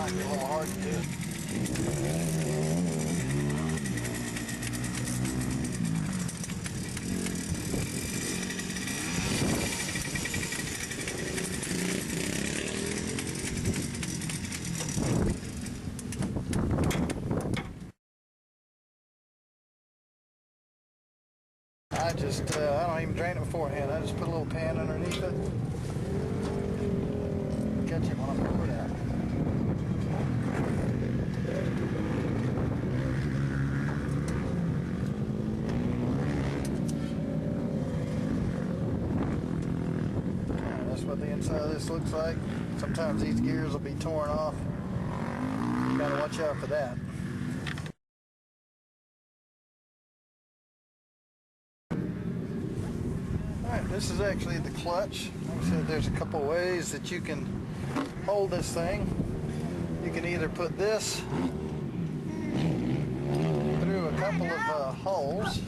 might be a little hard to do it. I don't even drain it beforehand. I just put a little pan underneath it. Catch it when I pour it out. That's what the inside of this looks like. Sometimes these gears will be torn off. You gotta watch out for that. This is actually the clutch. Like I said, there's a couple ways that you can hold this thing. You can either put this through a couple of holes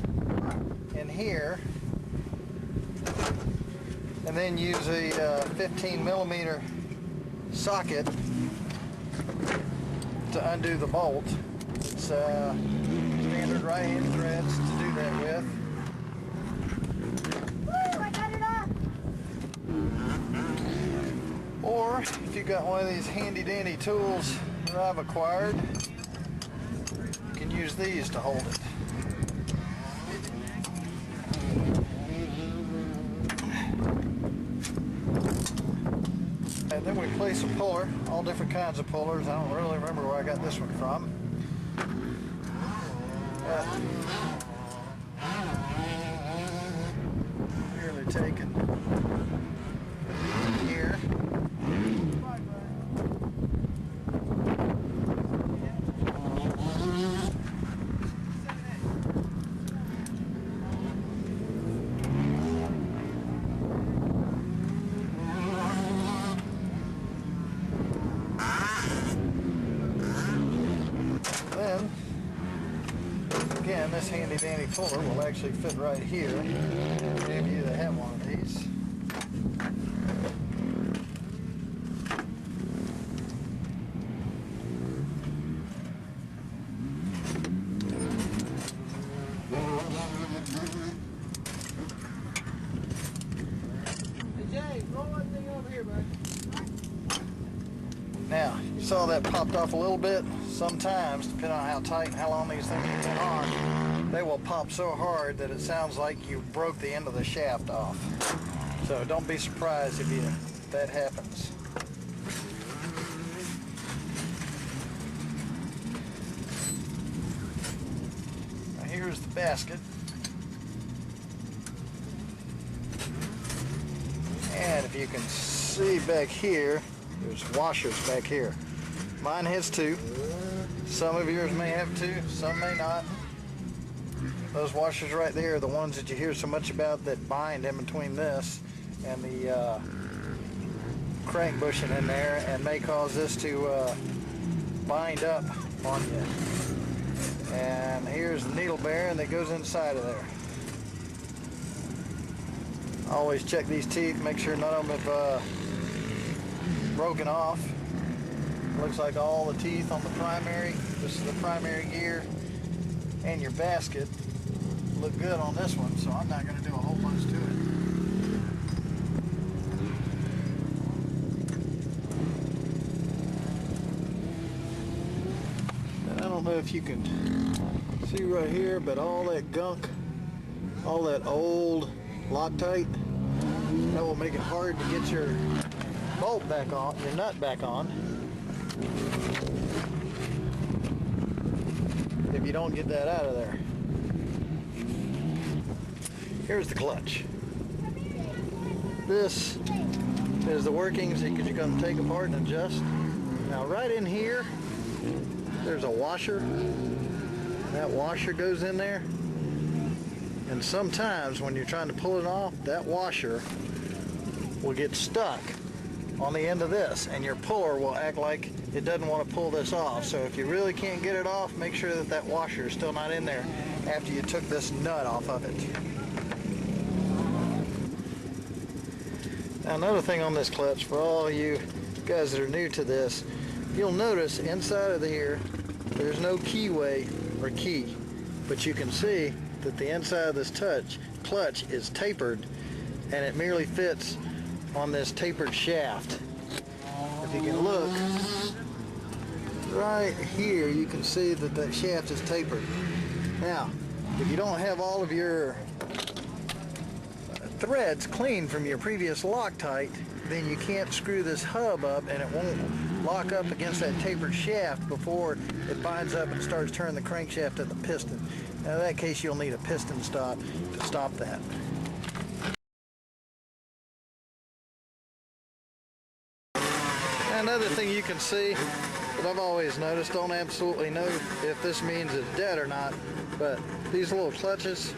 in here, and then use a 15 millimeter socket to undo the bolt. It's standard right-hand threads to do that with. Or if you've got one of these handy dandy tools that I've acquired, you can use these to hold it. And then we place a puller, all different kinds of pullers. I don't really remember where I got this one from. Clearly taken here. Again, this handy dandy puller will actually fit right here. Any of you that have one of these. Hey Jay, roll that thing over here, bud. Now, you saw that popped off a little bit. Sometimes, depending on how tight and how long these things have been on, they will pop so hard that it sounds like you broke the end of the shaft off. So don't be surprised if that happens. Now here's the basket. And if you can see back here, there's washers back here. Mine has two. Some of yours may have two, some may not. Those washers right there are the ones that you hear so much about that bind in between this and the crank bushing in there and may cause this to bind up on you. And here's the needle bearing that goes inside of there. Always check these teeth, make sure none of them have broken off. Looks like all the teeth on the primary, this is the primary gear, and your basket look good on this one, so I'm not going to do a whole bunch to it. And I don't know if you can see right here, but all that gunk, all that old Loctite, that will make it hard to get your bolt back on, your nut back on, if you don't get that out of there. Here's the clutch. This is the workings that you're going to take apart and adjust. Now right in here, there's a washer. That washer goes in there. And sometimes when you're trying to pull it off, that washer will get stuck on the end of this, and your puller will act like it doesn't want to pull this off. So if you really can't get it off, make sure that that washer is still not in there after you took this nut off of it. Now another thing on this clutch, for all you guys that are new to this, you'll notice inside of here, there's no keyway or key, but you can see that the inside of this clutch is tapered, and it merely fits on this tapered shaft. If you can look right here, you can see that that shaft is tapered. Now, if you don't have all of your threads clean from your previous Loctite, then you can't screw this hub up and it won't lock up against that tapered shaft before it binds up and starts turning the crankshaft at the piston. Now in that case, you'll need a piston stop to stop that. Another thing you can see that I've always noticed, don't absolutely know if this means it's dead or not, but these little clutches,